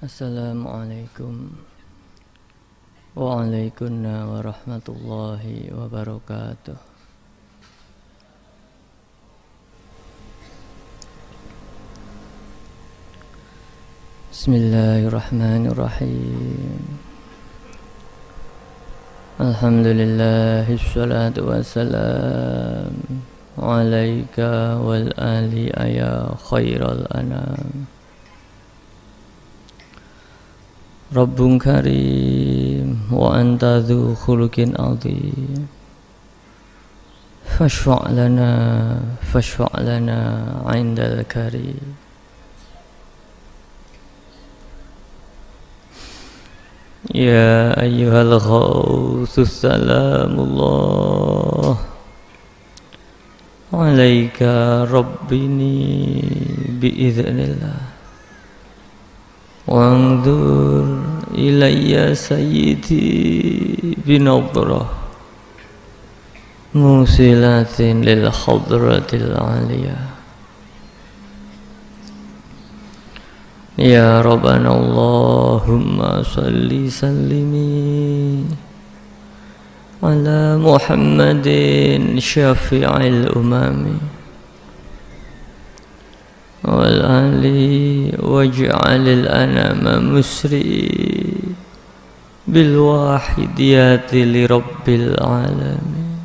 Assalamualaikum Waalaikumsalam warahmatullahi wabarakatuh. Bismillahirrahmanirrahim. Alhamdulillahi sholatu wassalam alaika wal ali ya khairal anam. Rabbun karim wa anta dhu khuluqin azim. Fashfa' lana 'indal karim. Ya ayyuhal ghawthus salamullah alaika rabbini biiznillah. Wanzur ilayya sayyidi binadrah musilatin lil hadratil aliyah. Ya Rabbana Allahumma salli sallimi ala Muhammadin syafi'il umami wal ali waj'alil anama musri bil wahidiyati li rabbil alamin.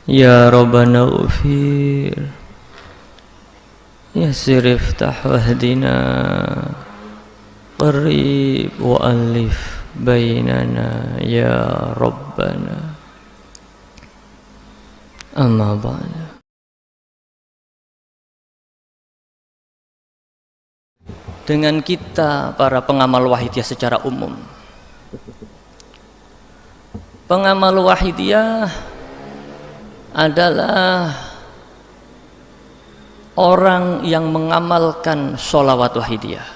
Ya Rabbana ufir yassir iftah wahdina qarib wa alif bainana ya Rabbana. Amma ba'da. Dengan kita para pengamal wahidiyah secara umum, pengamal wahidiyah adalah orang yang mengamalkan sholawat wahidiyah,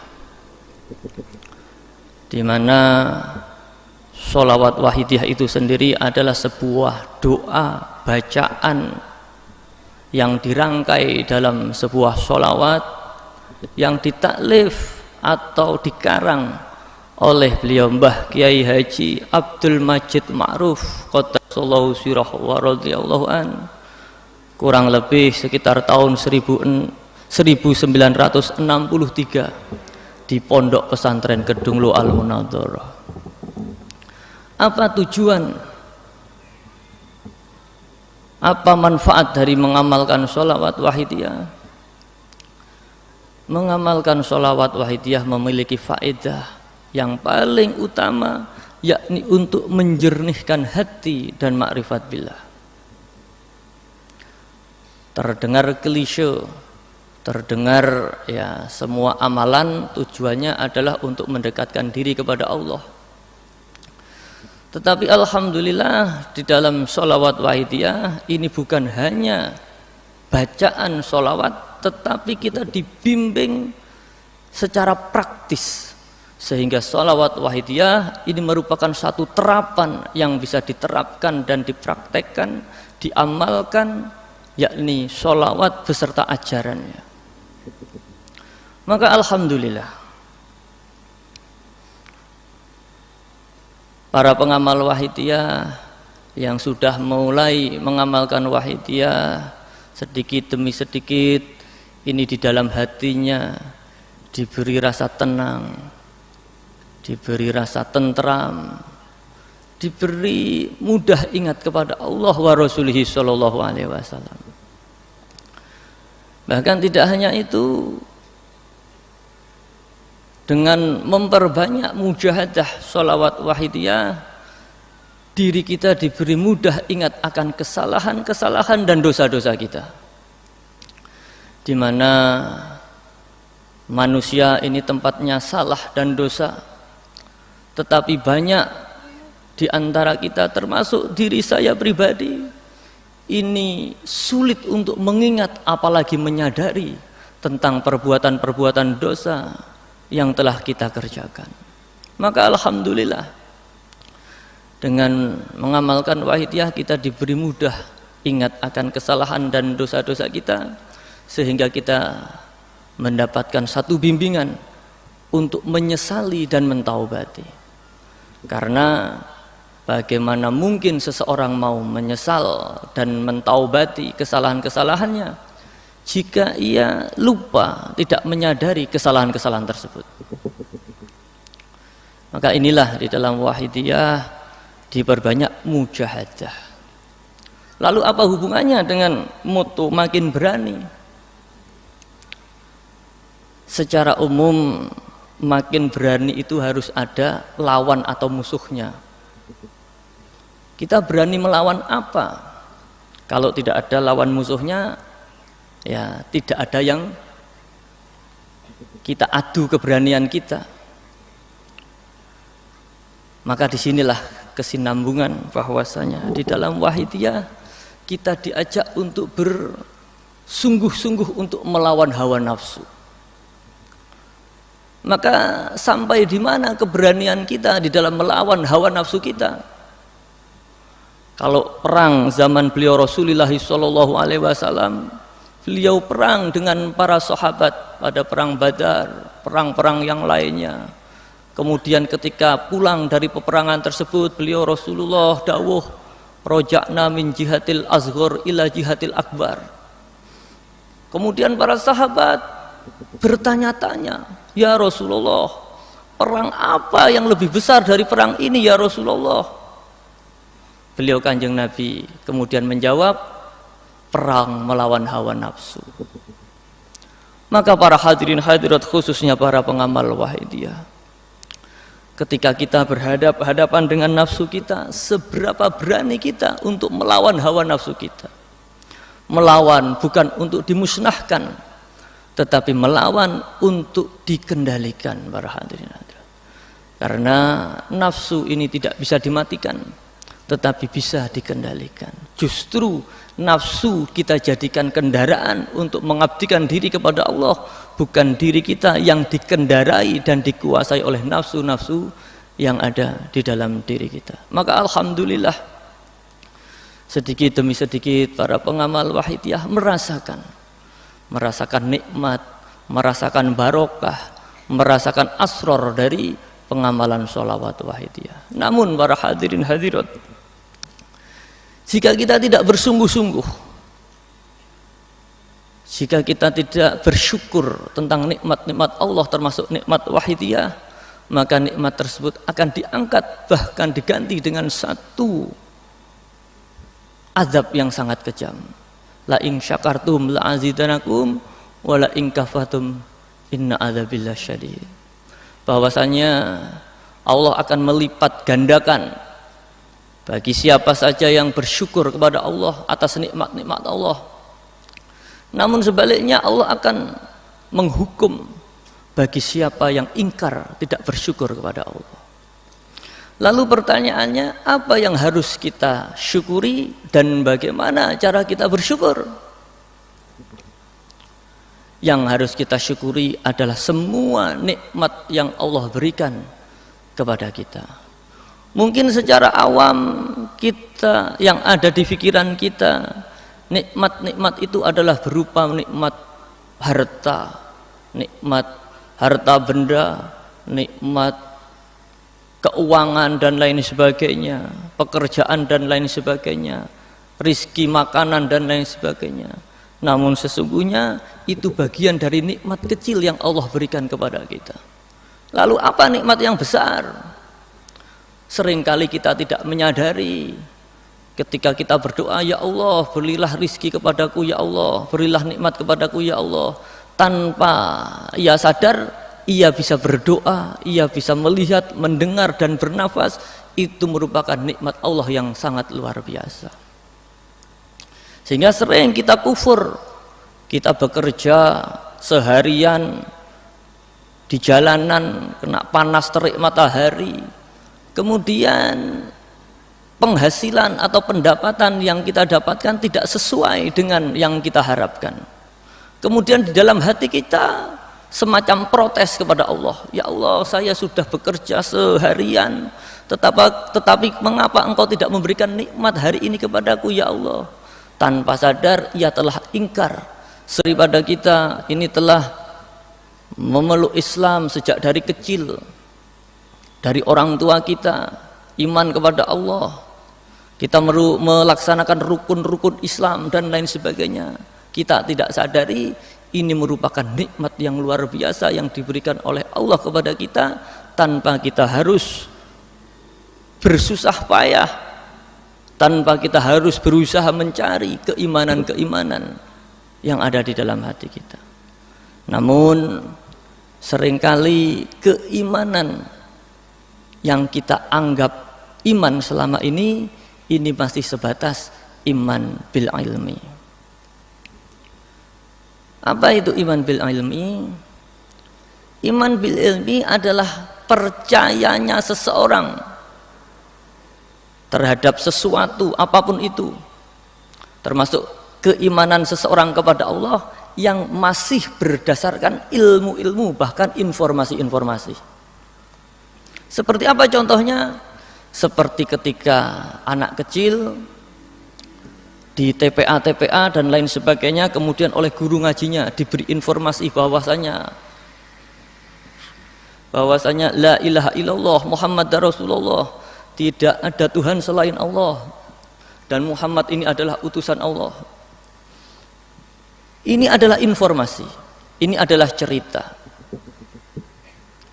di mana sholawat wahidiyah itu sendiri adalah sebuah doa bacaan yang dirangkai dalam sebuah sholawat yang ditaklif atau dikarang oleh beliau Mbah Kiai Haji Abdul Majid Ma'ruf qaddasallahu sirah wa radhiyallahu an, kurang lebih sekitar tahun 1963 di Pondok Pesantren Kedunglo Al-Munadharah. Apa tujuan, apa manfaat dari mengamalkan sholawat wahidiyah? Mengamalkan sholawat wahidiyah memiliki faedah yang paling utama, yakni untuk menjernihkan hati dan makrifat billah. Terdengar klise, terdengar ya semua amalan tujuannya adalah untuk mendekatkan diri kepada Allah. Tetapi alhamdulillah di dalam sholawat wahidiyah ini bukan hanya bacaan sholawat, tetapi kita dibimbing secara praktis, sehingga sholawat wahidiyah ini merupakan satu terapan yang bisa diterapkan dan dipraktekkan, diamalkan, yakni sholawat beserta ajarannya. Maka alhamdulillah para pengamal wahidiyah yang sudah mulai mengamalkan wahidiyah sedikit demi sedikit, ini di dalam hatinya diberi rasa tenang, diberi rasa tentram, diberi mudah ingat kepada Allah wa Rasulihi sallallahu alaihi wasallam. Bahkan tidak hanya itu, dengan memperbanyak mujahadah sholawat wahidiyah, diri kita diberi mudah ingat akan kesalahan-kesalahan dan dosa-dosa kita, di mana manusia ini tempatnya salah dan dosa. Tetapi banyak di antara kita, termasuk diri saya pribadi, ini sulit untuk mengingat apalagi menyadari tentang perbuatan-perbuatan dosa yang telah kita kerjakan. Maka alhamdulillah dengan mengamalkan wahidiyah kita diberi mudah ingat akan kesalahan dan dosa-dosa kita, sehingga kita mendapatkan satu bimbingan untuk menyesali dan mentaubati. Karena bagaimana mungkin seseorang mau menyesal dan mentaubati kesalahan-kesalahannya jika ia lupa, tidak menyadari kesalahan-kesalahan tersebut. Maka inilah di dalam Wahidiyah diperbanyak mujahadah. Lalu apa hubungannya dengan moto makin berani? Secara umum makin berani itu harus ada lawan atau musuhnya. Kita berani melawan apa? Kalau tidak ada lawan musuhnya, ya tidak ada yang kita adu keberanian kita. Maka disinilah kesinambungan bahwasanya di dalam Wahidiyah kita diajak untuk bersungguh-sungguh untuk melawan hawa nafsu. Maka sampai di mana keberanian kita di dalam melawan hawa nafsu kita? Kalau perang zaman beliau Rasulullah SAW, beliau perang dengan para sahabat pada perang Badar, perang-perang yang lainnya. Kemudian ketika pulang dari peperangan tersebut, beliau Rasulullah dawuh, roja'na min jihatil asghar ila jihatil akbar. Kemudian para sahabat bertanya-tanya, ya Rasulullah, perang apa yang lebih besar dari perang ini ya Rasulullah? Beliau Kanjeng Nabi kemudian menjawab, perang melawan hawa nafsu. Maka para hadirin hadirat khususnya para pengamal Wahidiyah, ketika kita berhadapan dengan nafsu kita, seberapa berani kita untuk melawan hawa nafsu kita? Melawan bukan untuk dimusnahkan, tetapi melawan untuk dikendalikan para hadirin hadirat. Karena nafsu ini tidak bisa dimatikan, tetapi bisa dikendalikan. Justru nafsu kita jadikan kendaraan untuk mengabdikan diri kepada Allah, bukan diri kita yang dikendarai dan dikuasai oleh nafsu-nafsu yang ada di dalam diri kita. Maka alhamdulillah, sedikit demi sedikit para pengamal Wahidiyah merasakan nikmat, merasakan barokah, merasakan asror dari pengamalan sholawat Wahidiyah. Namun para hadirin hadirat, jika kita tidak bersungguh-sungguh, jika kita tidak bersyukur tentang nikmat-nikmat Allah termasuk nikmat Wahidiyah, maka nikmat tersebut akan diangkat, bahkan diganti dengan satu azab yang sangat kejam. La in syakartum la azidanakum wa la in kafartum inna adzabillahi syadid. Bahwasanya Allah akan melipat gandakan bagi siapa saja yang bersyukur kepada Allah atas nikmat-nikmat Allah. Namun sebaliknya Allah akan menghukum bagi siapa yang ingkar, tidak bersyukur kepada Allah. Lalu pertanyaannya, apa yang harus kita syukuri dan bagaimana cara kita bersyukur? Yang harus kita syukuri adalah semua nikmat yang Allah berikan kepada kita. Mungkin secara awam kita yang ada di pikiran kita, nikmat-nikmat itu adalah berupa nikmat harta, nikmat harta benda, nikmat keuangan dan lain sebagainya, pekerjaan dan lain sebagainya, rizki makanan dan lain sebagainya. Namun sesungguhnya itu bagian dari nikmat kecil yang Allah berikan kepada kita. Lalu apa nikmat yang besar? Seringkali kita tidak menyadari ketika kita berdoa, ya Allah berilah rizki kepadaku, ya Allah berilah nikmat kepadaku, ya Allah. Tanpa ia sadar, ia bisa berdoa, ia bisa melihat, mendengar dan bernafas. Itu merupakan nikmat Allah yang sangat luar biasa. Sehingga sering kita kufur, kita bekerja seharian di jalanan, kena panas terik matahari, kemudian penghasilan atau pendapatan yang kita dapatkan tidak sesuai dengan yang kita harapkan. Kemudian di dalam hati kita semacam protes kepada Allah, ya Allah saya sudah bekerja seharian, tetapi mengapa engkau tidak memberikan nikmat hari ini kepadaku ya Allah? Tanpa sadar ia telah ingkar, daripada kita ini telah memeluk Islam sejak dari kecil, dari orang tua kita, iman kepada Allah, kita melaksanakan rukun-rukun Islam dan lain sebagainya, kita tidak sadari ini merupakan nikmat yang luar biasa yang diberikan oleh Allah kepada kita tanpa kita harus bersusah payah, tanpa kita harus berusaha mencari keimanan-keimanan yang ada di dalam hati kita. Namun seringkali keimanan yang kita anggap iman selama ini masih sebatas iman bil ilmi. Apa itu iman bil ilmi? Iman bil ilmi adalah percayanya seseorang terhadap sesuatu apapun itu, termasuk keimanan seseorang kepada Allah yang masih berdasarkan ilmu-ilmu, bahkan informasi-informasi. Seperti apa contohnya? Seperti ketika anak kecil di TPA dan lain sebagainya, kemudian oleh guru ngajinya diberi informasi bahwasanya la ilaha illallah Muhammad Rasulullah, tidak ada Tuhan selain Allah, dan Muhammad ini adalah utusan Allah. Ini adalah informasi, ini adalah cerita.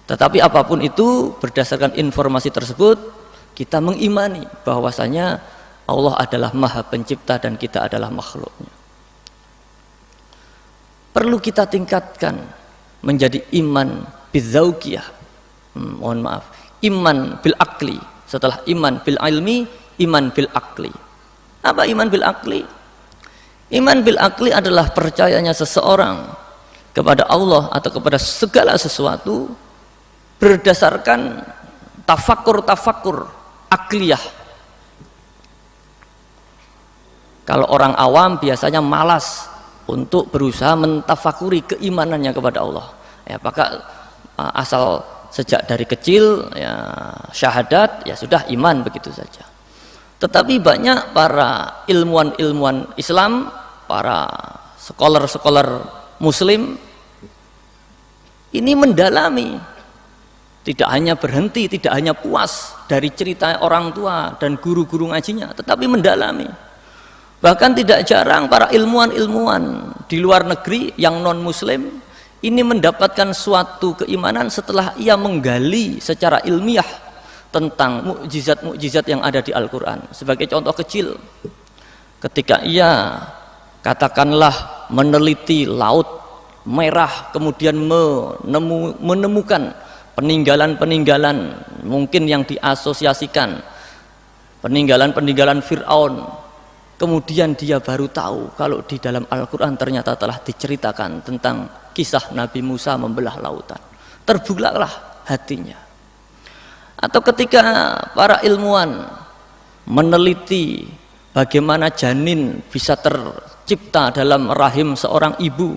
Tetapi apapun itu, berdasarkan informasi tersebut kita mengimani bahwasanya Allah adalah Maha Pencipta dan kita adalah makhluknya. Perlu kita tingkatkan menjadi iman bidzauqiyah, iman bil akli. Setelah iman bil ilmi, iman bil akli. Apa iman bil akli? Iman bil akli adalah percayanya seseorang kepada Allah atau kepada segala sesuatu berdasarkan tafakur akliyah. Kalau orang awam biasanya malas untuk berusaha mentafakuri keimanannya kepada Allah. Ya, maka asal sejak dari kecil ya syahadat, ya sudah iman begitu saja. Tetapi banyak para ilmuwan Islam, para scholar muslim ini mendalami, tidak hanya berhenti, tidak hanya puas dari cerita orang tua dan guru-guru ngajinya, tetapi mendalami. Bahkan tidak jarang para ilmuwan di luar negeri yang non muslim ini mendapatkan suatu keimanan setelah ia menggali secara ilmiah tentang mukjizat-mukjizat yang ada di Al-Quran. Sebagai contoh kecil, ketika ia katakanlah meneliti laut merah, kemudian menemukan peninggalan-peninggalan mungkin yang diasosiasikan peninggalan-peninggalan Fir'aun, kemudian dia baru tahu kalau di dalam Al-Quran ternyata telah diceritakan tentang kisah Nabi Musa membelah lautan. Terbulaklah hatinya. Atau ketika para ilmuwan meneliti bagaimana janin bisa tercipta dalam rahim seorang ibu,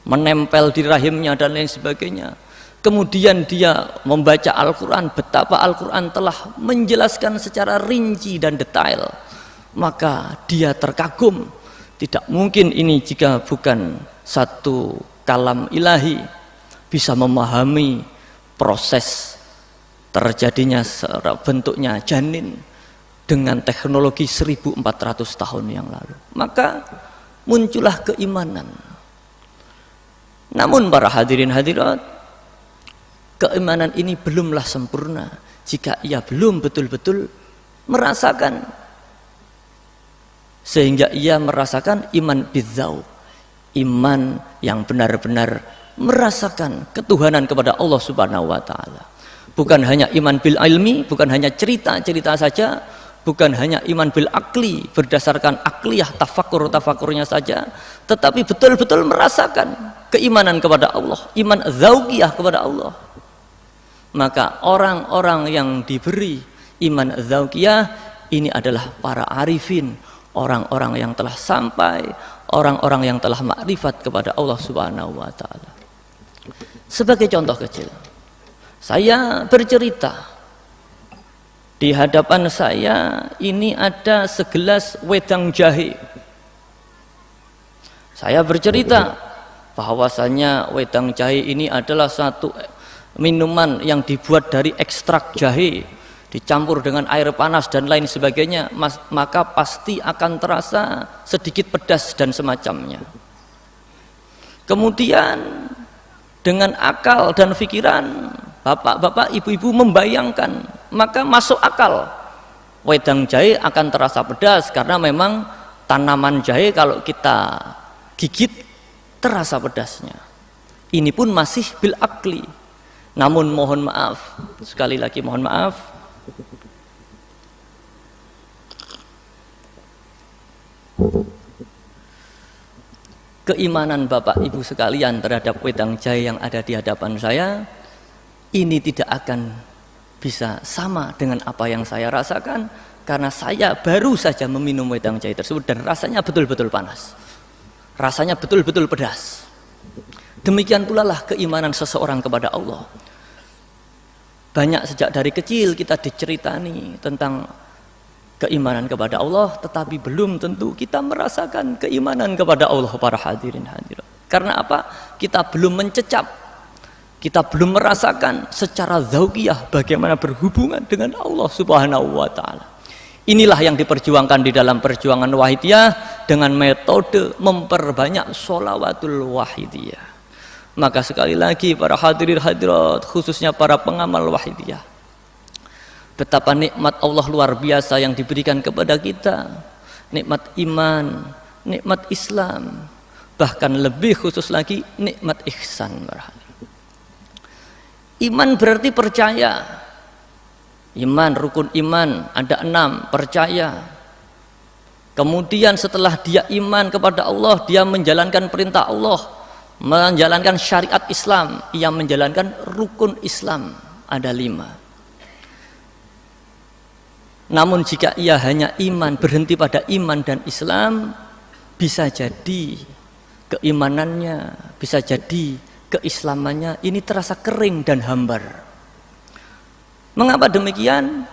menempel di rahimnya dan lain sebagainya, kemudian dia membaca Al-Quran, betapa Al-Quran telah menjelaskan secara rinci dan detail, maka dia terkagum. Tidak mungkin ini jika bukan satu kalam ilahi bisa memahami proses terjadinya bentuknya janin dengan teknologi 1400 tahun yang lalu. Maka muncullah keimanan. Namun para hadirin hadirat, keimanan ini belumlah sempurna jika ia belum betul-betul merasakan, sehingga ia merasakan iman bidzauq, iman yang benar-benar merasakan ketuhanan kepada Allah Subhanahu wa taala. Bukan hanya iman bil ilmi, bukan hanya cerita-cerita saja, bukan hanya iman bil akli berdasarkan akliyah tafakurnya saja, tetapi betul-betul merasakan keimanan kepada Allah, iman dzauqiyah kepada Allah. Maka orang-orang yang diberi iman dzauqiyah ini adalah para arifin, orang-orang yang telah sampai, orang-orang yang telah makrifat kepada Allah Subhanahu wa taala. Sebagai contoh kecil, saya bercerita, di hadapan saya ini ada segelas wedang jahe. Saya bercerita bahwasanya wedang jahe ini adalah satu minuman yang dibuat dari ekstrak jahe dicampur dengan air panas dan lain sebagainya, maka pasti akan terasa sedikit pedas dan semacamnya. Kemudian dengan akal dan pikiran bapak-bapak, ibu-ibu membayangkan, maka masuk akal wedang jahe akan terasa pedas karena memang tanaman jahe kalau kita gigit terasa pedasnya. Ini pun masih bil akli. Namun mohon maaf, sekali lagi mohon maaf, keimanan Bapak Ibu sekalian terhadap wedang jahe yang ada di hadapan saya ini tidak akan bisa sama dengan apa yang saya rasakan, karena saya baru saja meminum wedang jahe tersebut dan rasanya betul-betul panas, rasanya betul-betul pedas. Demikian pula lah keimanan seseorang kepada Allah. Banyak sejak dari kecil kita diceritani tentang keimanan kepada Allah, tetapi belum tentu kita merasakan keimanan kepada Allah, para hadirin hadirat. Karena apa? Kita belum mencecap, kita belum merasakan secara zauqiyah bagaimana berhubungan dengan Allah Subhanahu wa Ta'ala. Inilah yang diperjuangkan di dalam perjuangan Wahidiyah dengan metode memperbanyak sholawatul Wahidiyah. Maka sekali lagi para hadirin hadirat, khususnya para pengamal Wahidiyah, betapa nikmat Allah luar biasa yang diberikan kepada kita, nikmat iman, nikmat Islam, bahkan lebih khusus lagi nikmat ihsan. Iman berarti percaya. Iman, rukun iman ada 6, percaya. Kemudian setelah dia iman kepada Allah, dia menjalankan perintah Allah, menjalankan syariat Islam, ia menjalankan rukun Islam, ada 5. Namun jika ia hanya iman, berhenti pada iman dan Islam, bisa jadi keimanannya, bisa jadi keislamannya ini terasa kering dan hambar. Mengapa demikian?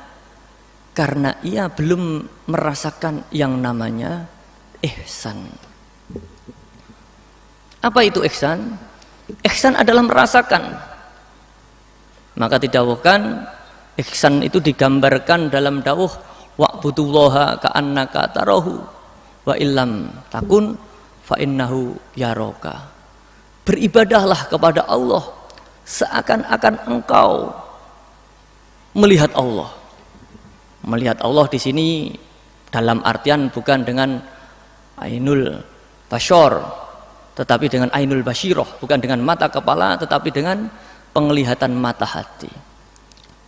Karena ia belum merasakan yang namanya ihsan. Apa itu ihsan? Ihsan adalah merasakan. Maka didawuhkan ihsan itu digambarkan dalam dawuh wa'budullaha ka'annaka tarahu wa illam takun fa innahu yaraka. Beribadahlah kepada Allah seakan-akan engkau melihat Allah. Melihat Allah di sini dalam artian bukan dengan ainul basyar, tetapi dengan ainul basyirah, bukan dengan mata kepala tetapi dengan penglihatan mata hati.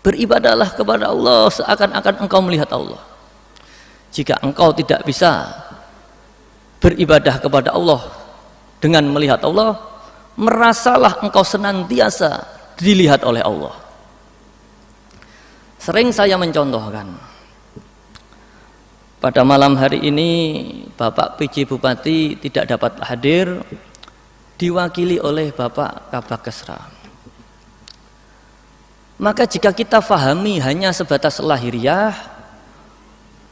Beribadahlah kepada Allah seakan-akan engkau melihat Allah. Jika engkau tidak bisa beribadah kepada Allah dengan melihat Allah, merasalah engkau senantiasa dilihat oleh Allah. Sering saya mencontohkan, pada malam hari ini Bapak PJ Bupati tidak dapat hadir, diwakili oleh Bapak Kabak Kesra. Maka jika kita fahami hanya sebatas lahiriah,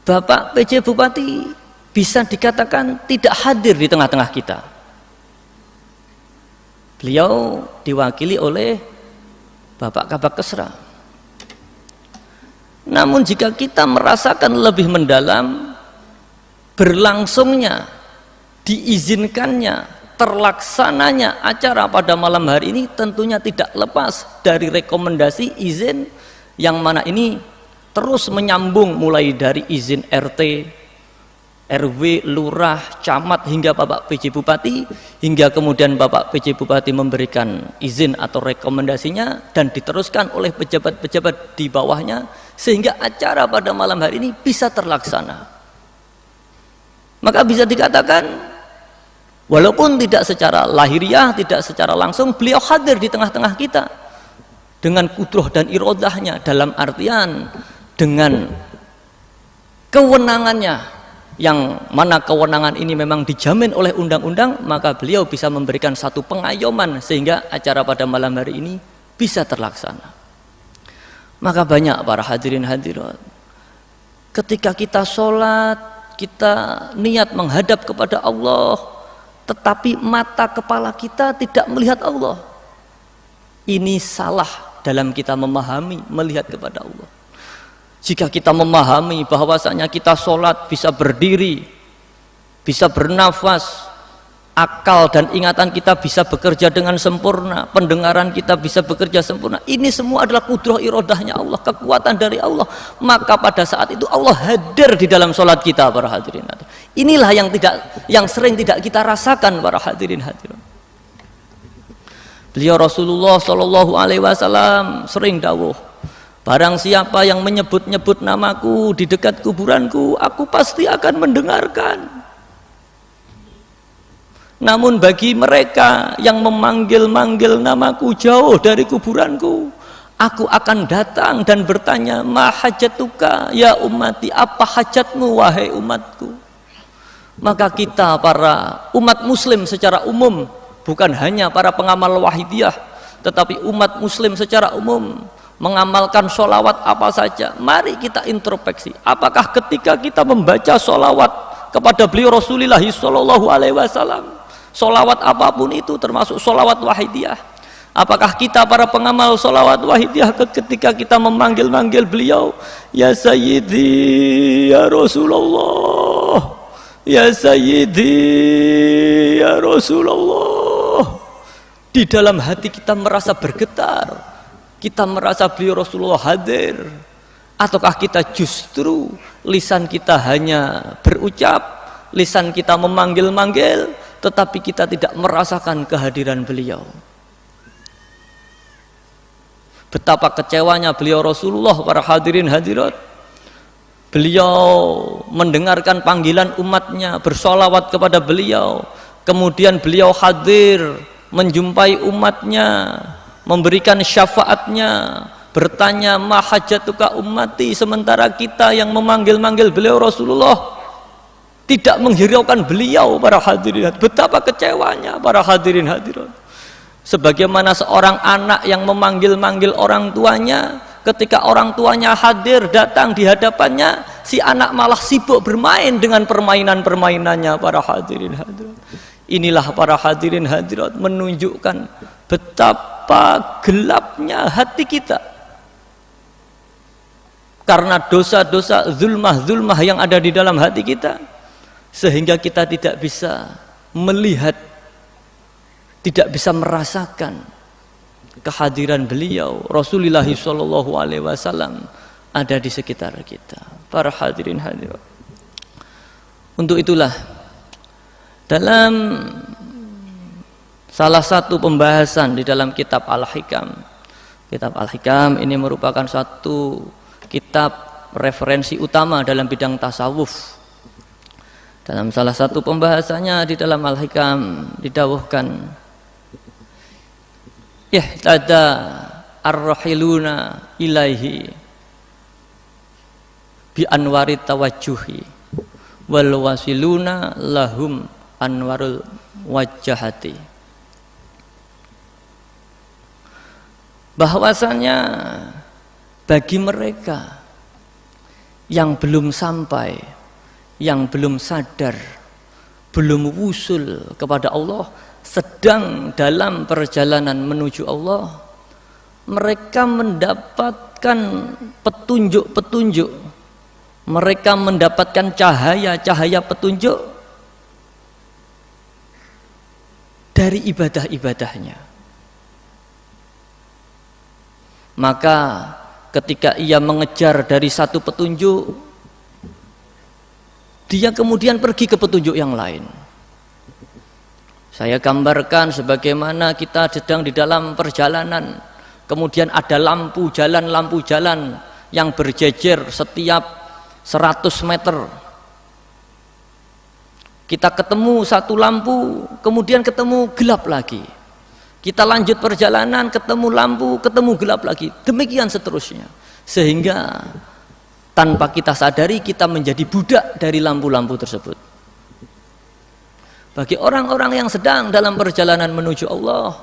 Bapak PJ Bupati bisa dikatakan tidak hadir di tengah-tengah kita. Beliau diwakili oleh Bapak Kabak Kesra. Namun jika kita merasakan lebih mendalam, berlangsungnya, diizinkannya, terlaksananya acara pada malam hari ini tentunya tidak lepas dari rekomendasi izin yang mana ini terus menyambung mulai dari izin RT, RW, lurah, camat hingga Bapak PJ Bupati, hingga kemudian Bapak PJ Bupati memberikan izin atau rekomendasinya dan diteruskan oleh pejabat-pejabat di bawahnya sehingga acara pada malam hari ini bisa terlaksana. Maka bisa dikatakan walaupun tidak secara lahiriah, tidak secara langsung, beliau hadir di tengah-tengah kita dengan kudroh dan irodahnya, dalam artian dengan kewenangannya, yang mana kewenangan ini memang dijamin oleh undang-undang, maka beliau bisa memberikan satu pengayoman sehingga acara pada malam hari ini bisa terlaksana. Maka banyak para hadirin hadirat, ketika kita sholat, kita niat menghadap kepada Allah, tetapi mata kepala kita tidak melihat Allah. Ini salah dalam kita memahami melihat kepada Allah. Jika kita memahami bahwasanya kita sholat bisa berdiri, bisa bernafas, akal dan ingatan kita bisa bekerja dengan sempurna, pendengaran kita bisa bekerja sempurna, ini semua adalah kudrah irodahnya Allah, kekuatan dari Allah. Maka pada saat itu Allah hadir di dalam sholat kita, para hadirin. Inilah yang sering tidak kita rasakan, para hadirin hadirin. Beliau Rasulullah Shallallahu Alaihi Wasallam sering dawuh, barang siapa yang menyebut-nyebut namaku di dekat kuburanku, aku pasti akan mendengarkan. Namun bagi mereka yang memanggil-manggil namaku jauh dari kuburanku, aku akan datang dan bertanya, ma hajatuka ya ummati, apa hajatmu wahai umatku. Maka kita para umat muslim secara umum, bukan hanya para pengamal wahidiyah, tetapi umat muslim secara umum mengamalkan sholawat apa saja. Mari kita introspeksi, apakah ketika kita membaca sholawat kepada beliau Rasulullah Shallallahu Alaihi Wasallam, sholawat apapun itu termasuk sholawat wahidiyah, apakah kita para pengamal sholawat wahidiyah ketika kita memanggil-manggil beliau, ya Sayyidi ya Rasulullah, ya Sayyidi ya Rasulullah, di dalam hati kita merasa bergetar, kita merasa beliau Rasulullah hadir, ataukah kita justru lisan kita hanya berucap, lisan kita memanggil-manggil, tetapi kita tidak merasakan kehadiran beliau. Betapa kecewanya beliau Rasulullah, para hadirin hadirat. Beliau mendengarkan panggilan umatnya, bersolawat kepada beliau, kemudian beliau hadir menjumpai umatnya, memberikan syafaatnya, bertanya ma hajatuka ummati, sementara kita yang memanggil-manggil beliau Rasulullah tidak menghiraukan beliau, para hadirin. Betapa kecewanya para hadirin hadirat. Sebagaimana seorang anak yang memanggil-manggil orang tuanya, ketika orang tuanya hadir datang di hadapannya, si anak malah sibuk bermain dengan permainan-permainannya, para hadirin hadirat. Inilah para hadirin hadirat menunjukkan betapa gelapnya hati kita karena dosa-dosa zulmah-zulmah yang ada di dalam hati kita, sehingga kita tidak bisa melihat, tidak bisa merasakan kehadiran beliau Rasulullah Shallallahu Alaihi Wasallam ada di sekitar kita, para hadirin hadirat. Untuk itulah dalam salah satu pembahasan di dalam kitab Al-Hikam, kitab Al-Hikam ini merupakan satu kitab referensi utama dalam bidang tasawuf. Dalam salah satu pembahasannya di dalam Al-Hikam didawuhkan, ihtada ar-rahiluna ilaihi bi anwari tawajjuhi wal wasiluna lahum anwarul wajhati. Bahwasanya bagi mereka yang belum sampai, yang belum sadar, belum wusul kepada Allah, sedang dalam perjalanan menuju Allah, mereka mendapatkan petunjuk-petunjuk, mereka mendapatkan cahaya-cahaya petunjuk dari ibadah-ibadahnya. Maka ketika ia mengejar dari satu petunjuk, dia kemudian pergi ke petunjuk yang lain. Saya gambarkan sebagaimana kita sedang di dalam perjalanan, kemudian ada lampu jalan yang berjejer setiap 100 meter. Kita ketemu satu lampu, kemudian ketemu gelap lagi. Kita lanjut perjalanan, ketemu lampu, ketemu gelap lagi. Demikian seterusnya. Sehingga tanpa kita sadari kita menjadi budak dari lampu-lampu tersebut. Bagi orang-orang yang sedang dalam perjalanan menuju Allah,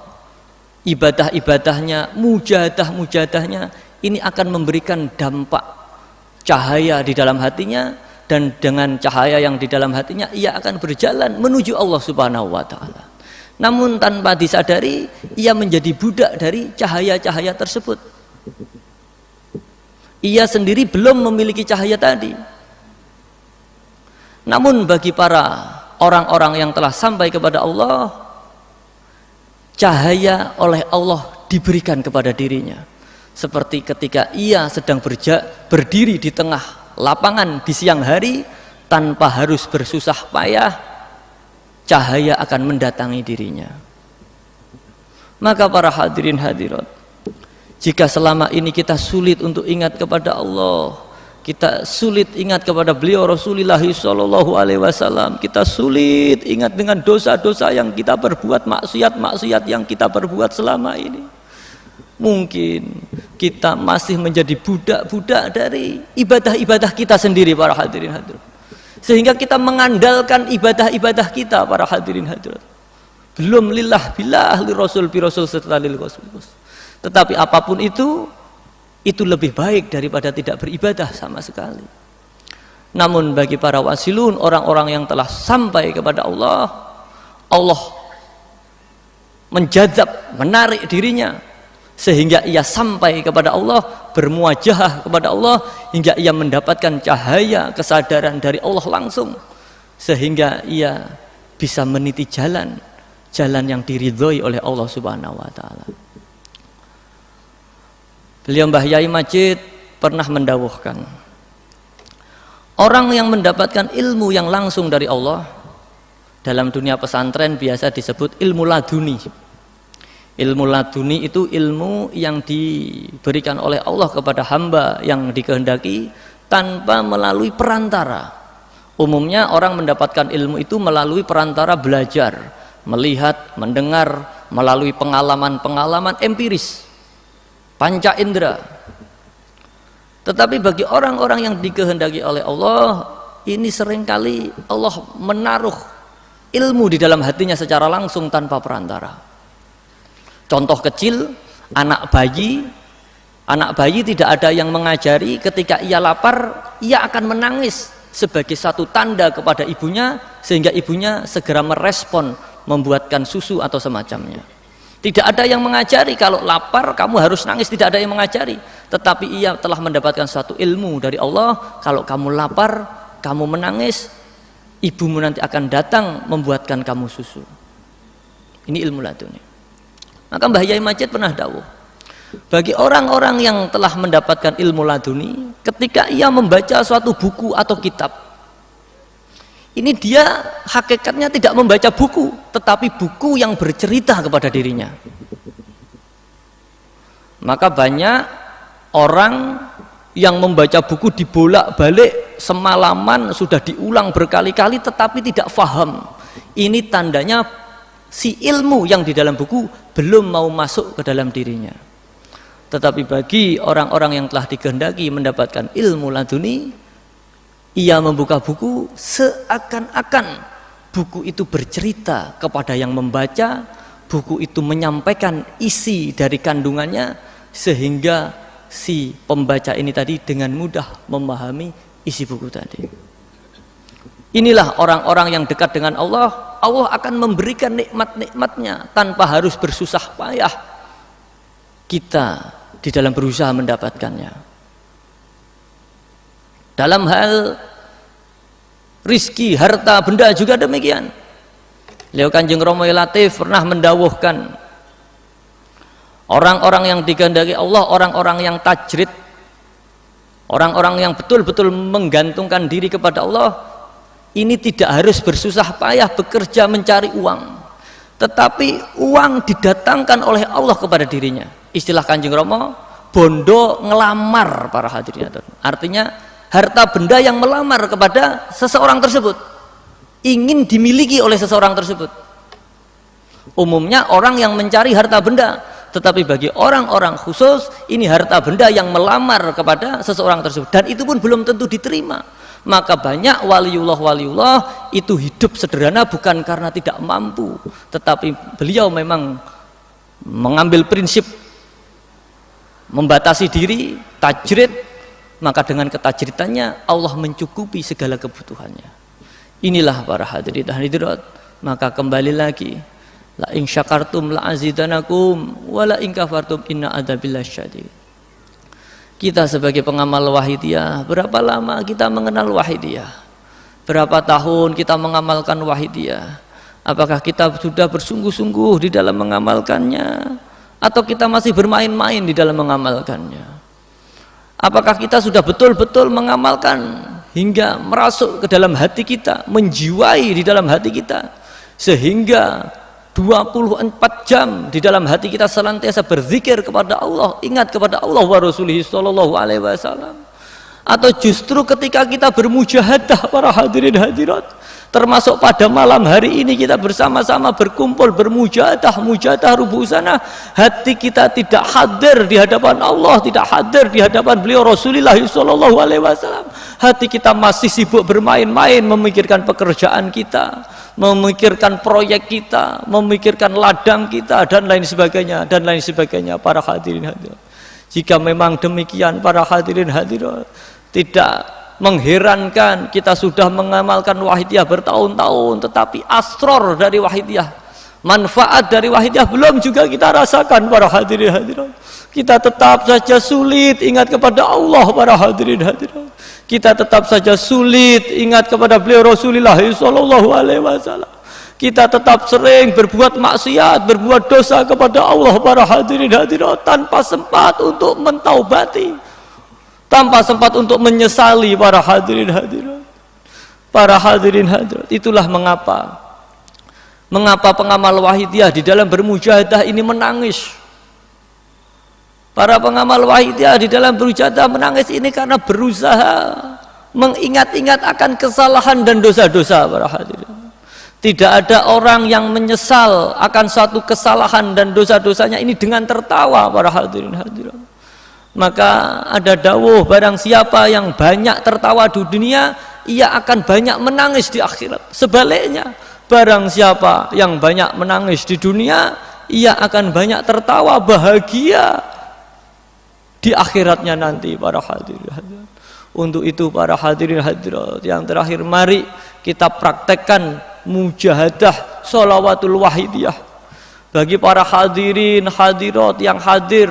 ibadah-ibadahnya, mujahadah-mujahadahnya ini akan memberikan dampak cahaya di dalam hatinya, dan dengan cahaya yang di dalam hatinya ia akan berjalan menuju Allah Subhanahu wa taala. Namun tanpa disadari ia menjadi budak dari cahaya-cahaya tersebut. Ia sendiri belum memiliki cahaya tadi. Namun bagi para orang-orang yang telah sampai kepada Allah, cahaya oleh Allah diberikan kepada dirinya. Seperti ketika ia sedang berdiri di tengah lapangan di siang hari, tanpa harus bersusah payah, cahaya akan mendatangi dirinya. Maka para hadirin hadirat, jika selama ini kita sulit untuk ingat kepada Allah, kita sulit ingat kepada beliau Rasulullah SAW, kita sulit ingat dengan dosa-dosa yang kita perbuat, maksiat-maksiat yang kita perbuat selama ini, mungkin kita masih menjadi budak-budak dari ibadah-ibadah kita sendiri para hadirin hadirat, sehingga kita mengandalkan ibadah-ibadah kita para hadirin hadirat, belum lillah billah li rasul bi rasul serta lil rasul. Tetapi apapun itu lebih baik daripada tidak beribadah sama sekali. Namun bagi para wasilun, orang-orang yang telah sampai kepada Allah, Allah menjadzab, menarik dirinya sehingga ia sampai kepada Allah, bermuajahah kepada Allah, hingga ia mendapatkan cahaya kesadaran dari Allah langsung, sehingga ia bisa meniti jalan yang diridhoi oleh Allah Subhanahu wa taala. Beliau Mbah Yai Majid pernah mendawuhkan, orang yang mendapatkan ilmu yang langsung dari Allah, dalam dunia pesantren biasa disebut ilmu laduni. Ilmu laduni itu ilmu yang diberikan oleh Allah kepada hamba yang dikehendaki tanpa melalui perantara. Umumnya orang mendapatkan ilmu itu melalui perantara belajar, melihat, mendengar, melalui pengalaman-pengalaman empiris, panca indera. Tetapi bagi orang-orang yang dikehendaki oleh Allah, ini seringkali Allah menaruh ilmu di dalam hatinya secara langsung tanpa perantara. Contoh kecil, anak bayi tidak ada yang mengajari, ketika ia lapar ia akan menangis sebagai satu tanda kepada ibunya, sehingga ibunya segera merespon membuatkan susu atau semacamnya. Tidak ada yang mengajari kalau lapar kamu harus nangis, tidak ada yang mengajari. Tetapi ia telah mendapatkan suatu ilmu dari Allah, kalau kamu lapar, kamu menangis, ibumu nanti akan datang membuatkan kamu susu. Ini ilmu laduni. Maka Mbah Yai Majid pernah dawuh, bagi orang-orang yang telah mendapatkan ilmu laduni, ketika ia membaca suatu buku atau kitab, ini dia hakikatnya tidak membaca buku, tetapi buku yang bercerita kepada dirinya. Maka banyak orang yang membaca buku dibolak-balik semalaman, sudah diulang berkali-kali tetapi tidak faham. Ini tandanya si ilmu yang di dalam buku belum mau masuk ke dalam dirinya. Tetapi bagi orang-orang yang telah dikehendaki mendapatkan ilmu laduni, ia membuka buku seakan-akan buku itu bercerita kepada yang membaca, buku itu menyampaikan isi dari kandungannya, sehingga si pembaca ini tadi dengan mudah memahami isi buku tadi. Inilah orang-orang yang dekat dengan Allah. Allah akan memberikan nikmat-nikmatnya tanpa harus bersusah payah kita di dalam berusaha mendapatkannya. Dalam hal rizki, harta, benda juga demikian. Beliau Kanjeng Romo Latif pernah mendawuhkan, orang-orang yang dikehendaki Allah, orang-orang yang tajrid, orang-orang yang betul-betul menggantungkan diri kepada Allah, ini tidak harus bersusah payah bekerja mencari uang, tetapi uang didatangkan oleh Allah kepada dirinya. Istilah Kanjeng Romo, bondo ngelamar para hadirin. Artinya harta benda yang melamar kepada seseorang tersebut, ingin dimiliki oleh seseorang tersebut. Umumnya orang yang mencari harta benda, tetapi bagi orang-orang khusus ini harta benda yang melamar kepada seseorang tersebut, dan itu pun belum tentu diterima. Maka banyak waliullah itu hidup sederhana bukan karena tidak mampu, tetapi beliau memang mengambil prinsip membatasi diri, tajrid, maka dengan ketajridannya Allah mencukupi segala kebutuhannya. Inilah para hadirin dan hadirat, maka kembali lagi, la in syakartum la azidanakum wa la in kafartum inna adzabillahi syadid. Kita sebagai pengamal wahidiyah, berapa lama kita mengenal wahidiyah? Berapa tahun kita mengamalkan wahidiyah? Apakah kita sudah bersungguh-sungguh di dalam mengamalkannya, atau kita masih bermain-main di dalam mengamalkannya? Apakah kita sudah betul-betul mengamalkan hingga merasuk ke dalam hati kita, menjiwai di dalam hati kita, sehingga 24 jam di dalam hati kita senantiasa berzikir kepada Allah, ingat kepada Allah wa Rasulih sallallahu alaihi wasallam? Atau justru ketika kita bermujahadah para hadirin hadirat, termasuk pada malam hari ini kita bersama-sama berkumpul bermujahadah, mujahadah rubusana, hati kita tidak hadir di hadapan Allah, tidak hadir di hadapan beliau Rasulullah sallallahu alaihi wasallam. Hati kita masih sibuk bermain-main, memikirkan pekerjaan kita, memikirkan proyek kita, memikirkan ladang kita, dan lain sebagainya, dan lain sebagainya para hadirin hadirat. Jika memang demikian para hadirin hadirat, tidak mengherankan kita sudah mengamalkan wahidiyah bertahun-tahun, tetapi asror dari wahidiyah, manfaat dari wahidiyah belum juga kita rasakan para hadirin hadirat. Kita tetap saja sulit ingat kepada Allah para hadirin hadirat. Kita tetap saja sulit ingat kepada beliau Rasulullah sallallahu alaihi wasallam. Kita tetap sering berbuat maksiat, berbuat dosa kepada Allah para hadirin hadirat, tanpa sempat untuk mentaubati, tanpa sempat untuk menyesali para hadirin hadirat. Para hadirin hadirat, itulah mengapa pengamal wahidiyah di dalam bermujahadah ini menangis. Para pengamal wahidiyah di dalam bermujahadah menangis ini karena berusaha mengingat-ingat akan kesalahan dan dosa-dosa para hadirin. Tidak ada orang yang menyesal akan suatu kesalahan dan dosa-dosanya ini dengan tertawa para hadirin hadirat. Maka ada dawuh, barang siapa yang banyak tertawa di dunia, ia akan banyak menangis di akhirat. Sebaliknya, barang siapa yang banyak menangis di dunia, ia akan banyak tertawa bahagia di akhiratnya nanti para hadirin hadirat. Untuk itu para hadirin hadirat, yang terakhir mari kita praktekkan mujahadah sholawatul wahidiyah. Bagi para hadirin hadirat yang hadir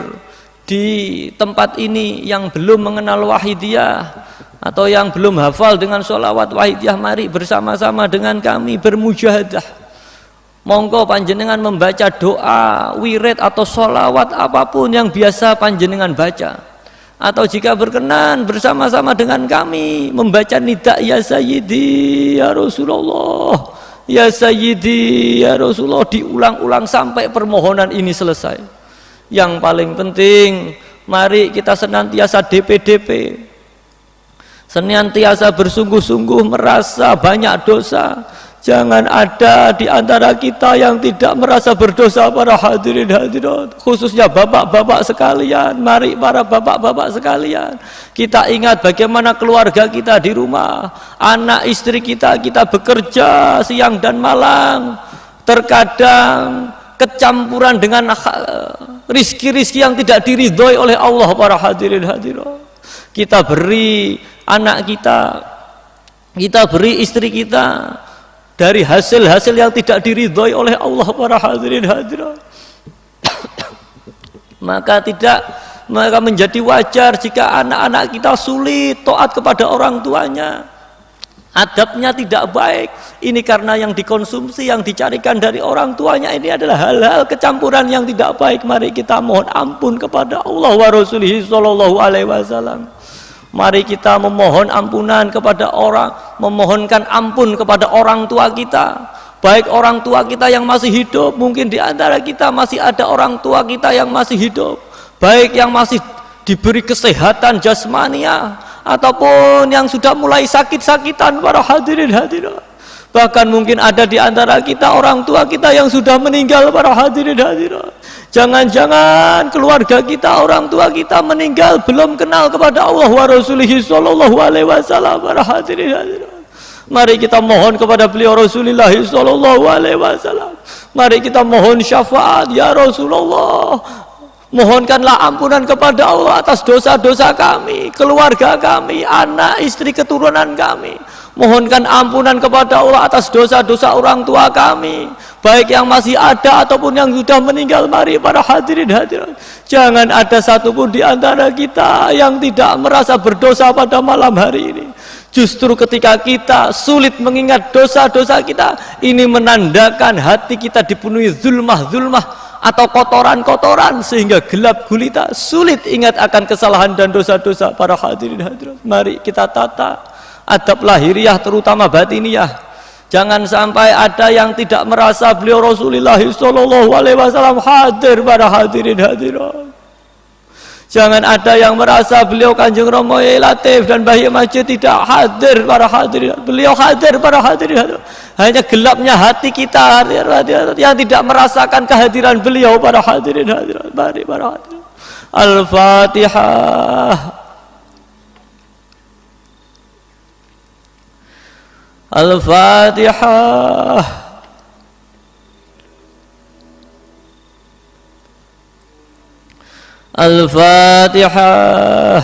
di tempat ini yang belum mengenal wahidiyah atau yang belum hafal dengan sholawat wahidiyah, mari bersama-sama dengan kami bermujahadah. Monggo panjenengan membaca doa, wirid atau sholawat apapun yang biasa panjenengan baca, atau jika berkenan bersama-sama dengan kami membaca nida ya sayyidi ya Rasulullah, ya sayyidi ya Rasulullah, diulang-ulang sampai permohonan ini selesai. Yang paling penting, mari kita senantiasa DP-DP, senantiasa bersungguh-sungguh merasa banyak dosa. Jangan ada di antara kita yang tidak merasa berdosa para hadirin hadirat, khususnya bapak-bapak sekalian. Mari para bapak-bapak sekalian, kita ingat bagaimana keluarga kita di rumah, anak istri kita bekerja siang dan malam, terkadang kecampuran dengan rizki-rizki yang tidak diridhoi oleh Allah para hadirin hadirat. Kita beri anak kita beri istri kita dari hasil-hasil yang tidak diridhoi oleh Allah para hadirin hadirat. Maka menjadi wajar jika anak-anak kita sulit taat kepada orang tuanya, adabnya tidak baik. Ini karena yang dikonsumsi, yang dicarikan dari orang tuanya ini adalah hal-hal kecampuran yang tidak baik. Mari kita mohon ampun kepada Allah wa Rasulih sallallahu alaihi wasallam. Mari kita memohon ampunan kepada orang, memohonkan ampun kepada orang tua kita, baik orang tua kita yang masih hidup, mungkin di antara kita masih ada orang tua kita yang masih hidup, baik yang masih diberi kesehatan jasmania ataupun yang sudah mulai sakit-sakitan para hadirin hadirat. Bahkan mungkin ada di antara kita orang tua kita yang sudah meninggal para hadirin hadirat. Jangan-jangan keluarga kita, orang tua kita meninggal belum kenal kepada Allah wa Rasulih sallallahu alaihi wasallam para hadirin hadirat. Mari kita mohon kepada beliau Rasulullah sallallahu alaihi wasallam. Mari kita mohon syafaat ya Rasulullah. Mohonkanlah ampunan kepada Allah atas dosa-dosa kami, keluarga kami, anak, istri, keturunan kami. Mohonkan ampunan kepada Allah atas dosa-dosa orang tua kami, baik yang masih ada ataupun yang sudah meninggal. Mari para hadirin hadirat, jangan ada satupun di antara kita yang tidak merasa berdosa pada malam hari ini. Justru ketika kita sulit mengingat dosa-dosa kita, ini menandakan hati kita dipenuhi zulmah-zulmah atau kotoran-kotoran sehingga gelap gulita, sulit ingat akan kesalahan dan dosa-dosa. Para hadirin hadirat, mari kita tata adab lahiriah terutama batiniyah. Jangan sampai ada yang tidak merasa beliau Rasulullah sallallahu alaihi wasallam hadir. Para hadirin hadirat, jangan ada yang merasa beliau Kanjeng Rama Yai Latif dan Mbah Yai Majid tidak hadir. Para hadirin, beliau hadir. Para hadirin hadirat, hanya gelapnya hati kita yang tidak merasakan kehadiran beliau. Para hadirin hadirat, mari para hadirin. Al-Fatihah. Al-Fatihah. Al-Fatihah.